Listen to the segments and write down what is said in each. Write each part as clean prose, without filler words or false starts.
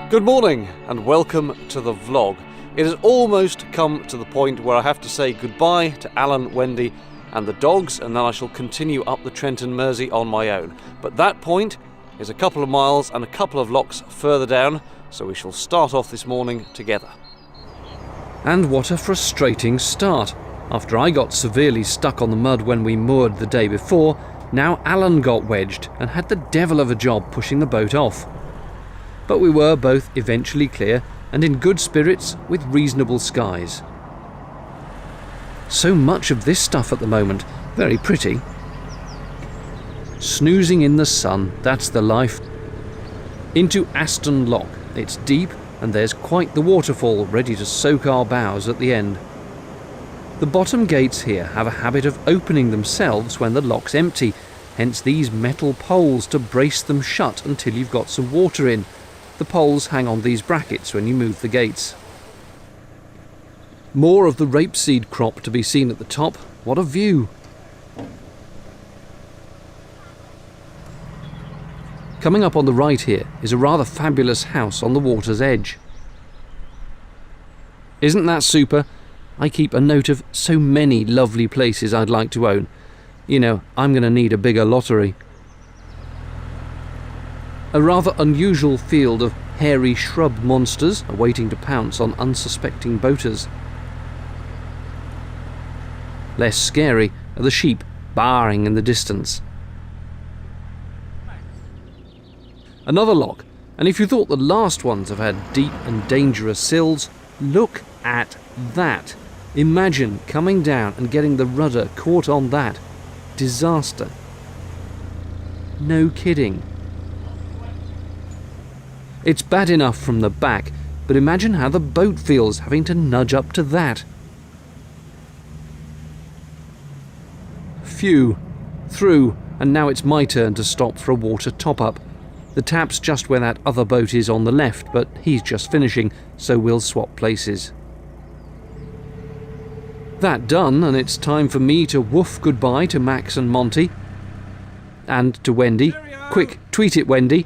Good morning and welcome to the vlog. It has almost come to the point where I have to say goodbye to Alan, Wendy and the dogs, and then I shall continue up the Trent and Mersey on my own. But that point is a couple of miles and a couple of locks further down, so we shall start off this morning together. And what a frustrating start. After I got severely stuck on the mud when we moored the day before, now Alan got wedged and had the devil of a job pushing the boat off. But we were both eventually clear and in good spirits with reasonable skies. So much of this stuff at the moment, very pretty. Snoozing in the sun, that's the life. Into Aston Locke. It's deep and there's quite the waterfall ready to soak our bows at the end. The bottom gates here have a habit of opening themselves when the lock's empty, hence these metal poles to brace them shut until you've got some water in. The poles hang on these brackets when you move the gates. More of the rapeseed crop to be seen at the top. What a view! Coming up on the right here is a rather fabulous house on the water's edge. Isn't that super? I keep a note of so many lovely places I'd like to own. You know, I'm going to need a bigger lottery. A rather unusual field of hairy shrub monsters awaiting to pounce on unsuspecting boaters. Less scary are the sheep baaing in the distance. Another lock, and if you thought the last ones have had deep and dangerous sills, look at that. Imagine coming down and getting the rudder caught on that. Disaster. No kidding. It's bad enough from the back, but imagine how the boat feels having to nudge up to that. Phew. Through, and now it's my turn to stop for a water top-up. The tap's just where that other boat is on the left, but he's just finishing, so we'll swap places. That done, and it's time for me to woof goodbye to Max and Monty. And to Wendy. Quick, tweet it, Wendy.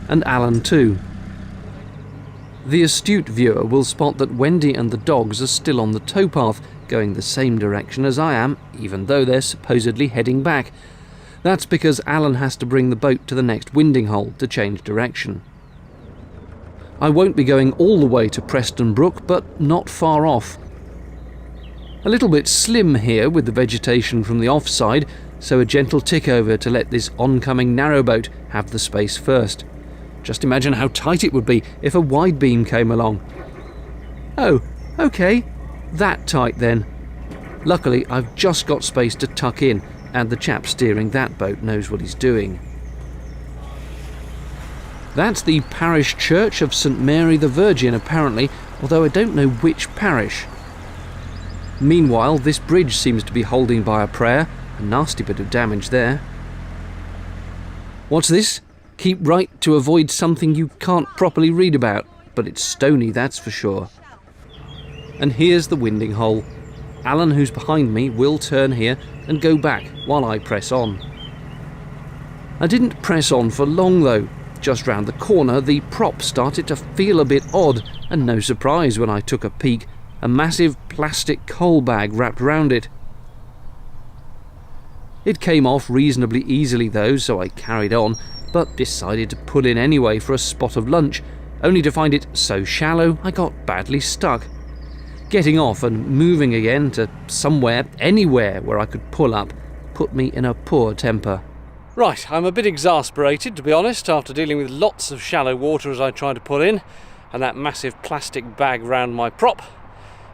And Alan too. The astute viewer will spot that Wendy and the dogs are still on the towpath, going the same direction as I am, even though they're supposedly heading back. That's because Alan has to bring the boat to the next winding hole to change direction. I won't be going all the way to Preston Brook, but not far off. A little bit slim here with the vegetation from the offside, so a gentle tick over to let this oncoming narrowboat have the space first. Just imagine how tight it would be if a wide beam came along. Oh, okay, that tight then. Luckily, I've just got space to tuck in, and the chap steering that boat knows what he's doing. That's the parish church of St Mary the Virgin, apparently, although I don't know which parish. Meanwhile, this bridge seems to be holding by a prayer. A nasty bit of damage there. What's this? Keep right to avoid something you can't properly read about, but it's stony, that's for sure. And here's the winding hole. Alan, who's behind me, will turn here and go back while I press on. I didn't press on for long though. Just round the corner, the prop started to feel a bit odd, and no surprise when I took a peek, a massive plastic coal bag wrapped round it. It came off reasonably easily though, so I carried on, but decided to pull in anyway for a spot of lunch, only to find it so shallow I got badly stuck. Getting off and moving again to somewhere, anywhere where I could pull up, put me in a poor temper. Right, I'm a bit exasperated to be honest, after dealing with lots of shallow water as I tried to pull in, and that massive plastic bag round my prop.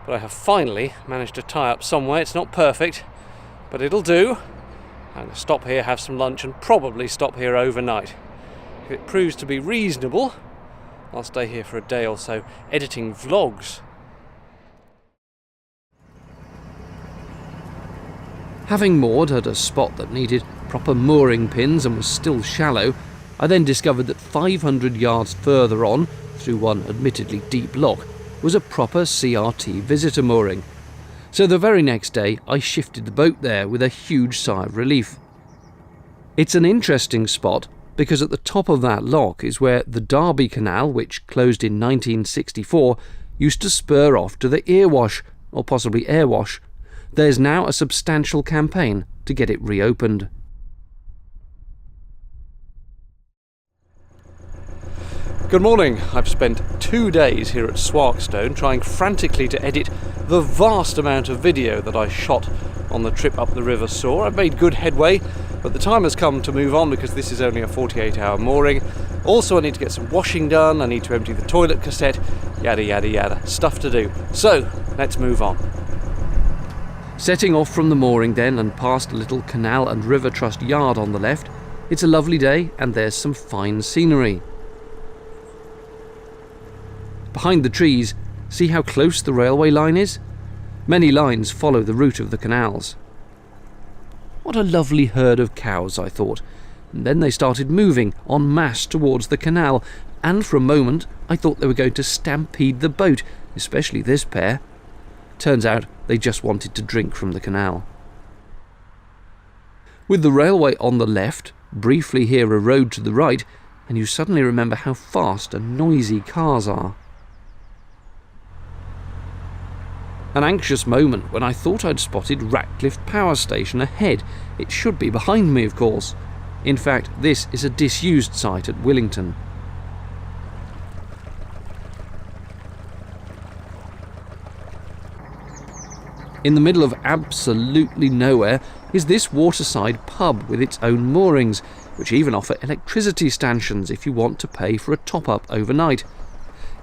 But I have finally managed to tie up somewhere. It's not perfect, but it'll do. I'm going to stop here, have some lunch, and probably stop here overnight. If it proves to be reasonable, I'll stay here for a day or so, editing vlogs. Having moored at a spot that needed proper mooring pins and was still shallow, I then discovered that 500 yards further on, through one admittedly deep lock, was a proper CRT visitor mooring. So the very next day I shifted the boat there with a huge sigh of relief. It's an interesting spot, because at the top of that lock is where the Derby Canal, which closed in 1964, used to spur off to the Earwash, or possibly Airwash. There's now a substantial campaign to get it reopened. Good morning. I've spent 2 days here at Swarkstone trying frantically to edit the vast amount of video that I shot on the trip up the River Soar. I've made good headway, but the time has come to move on because this is only a 48-hour mooring. Also, I need to get some washing done, I need to empty the toilet cassette, yada yada yada. Stuff to do. So, let's move on. Setting off from the mooring then and past a little Canal and River Trust yard on the left, it's a lovely day and there's some fine scenery. Behind the trees, see how close the railway line is? Many lines follow the route of the canals. What a lovely herd of cows, I thought. And then they started moving en masse towards the canal, and for a moment I thought they were going to stampede the boat, especially this pair. Turns out they just wanted to drink from the canal. With the railway on the left, briefly hear a road to the right, and you suddenly remember how fast and noisy cars are. An anxious moment when I thought I'd spotted Ratcliffe Power Station ahead. It should be behind me, of course. In fact, this is a disused site at Willington. In the middle of absolutely nowhere is this waterside pub with its own moorings, which even offer electricity stanchions if you want to pay for a top-up overnight.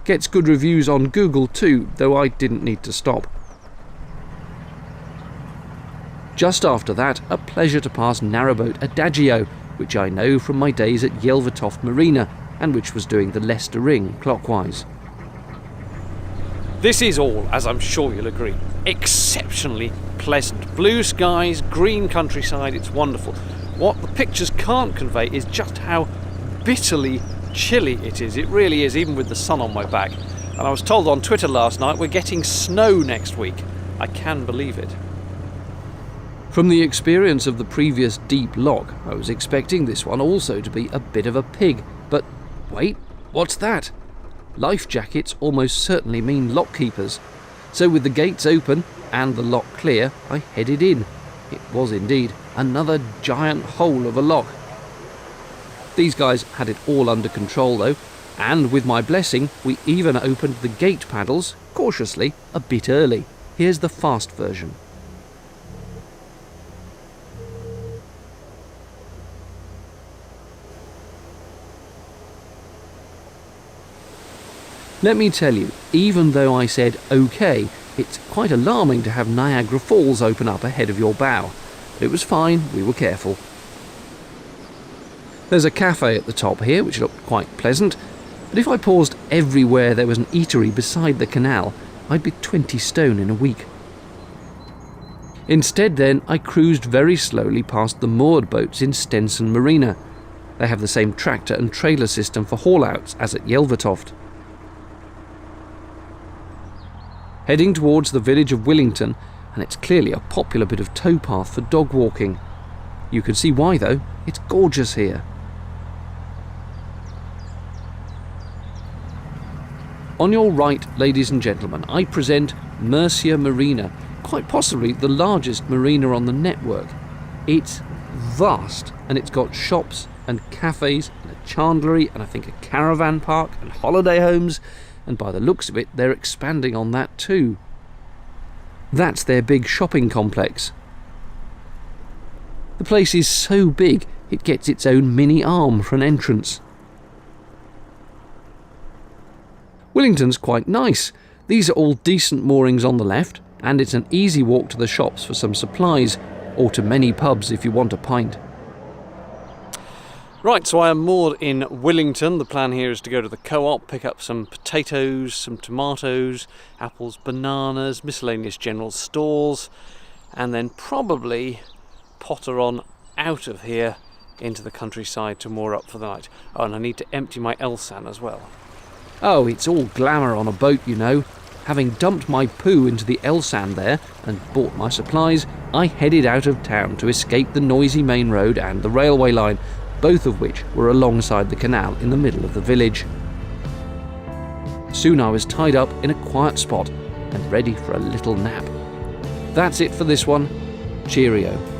Gets good reviews on Google too, though I didn't need to stop. Just after that, a pleasure to pass Narrowboat Adagio, which I know from my days at Yelvertoft Marina, and which was doing the Leicester Ring clockwise. This is all, as I'm sure you'll agree, exceptionally pleasant. Blue skies, green countryside, it's wonderful. What the pictures can't convey is just how bitterly chilly it is. It really is, even with the sun on my back. And I was told on Twitter last night we're getting snow next week. I can believe it. From the experience of the previous deep lock, I was expecting this one also to be a bit of a pig. But wait, what's that? Life jackets almost certainly mean lock keepers. So with the gates open and the lock clear, I headed in. It was indeed another giant hole of a lock. These guys had it all under control though, and with my blessing, we even opened the gate paddles, cautiously, a bit early. Here's the fast version. Let me tell you, even though I said okay, it's quite alarming to have Niagara Falls open up ahead of your bow. But it was fine, we were careful. There's a cafe at the top here, which looked quite pleasant, but if I paused everywhere there was an eatery beside the canal, I'd be 20 stone in a week. Instead then, I cruised very slowly past the moored boats in Stinson Marina. They have the same tractor and trailer system for haul-outs as at Yelvertoft. Heading towards the village of Willington, and it's clearly a popular bit of towpath for dog walking. You can see why though, it's gorgeous here. On your right, ladies and gentlemen, I present Mersey Marina, quite possibly the largest marina on the network. It's vast, and it's got shops and cafes and a chandlery and I think a caravan park and holiday homes, and by the looks of it they're expanding on that too. That's their big shopping complex. The place is so big it gets its own mini arm for an entrance. Willington's quite nice. These are all decent moorings on the left, and it's an easy walk to the shops for some supplies, or to many pubs if you want a pint. Right, so I am moored in Willington. The plan here is to go to the co-op, pick up some potatoes, some tomatoes, apples, bananas, miscellaneous general stores, and then probably potter on out of here into the countryside to moor up for the night. Oh, and I need to empty my Elsan as well. Oh, it's all glamour on a boat, you know. Having dumped my poo into the Elsan there and bought my supplies, I headed out of town to escape the noisy main road and the railway line. both of which were alongside the canal in the middle of the village. Soon I was tied up in a quiet spot and ready for a little nap. That's it for this one. Cheerio.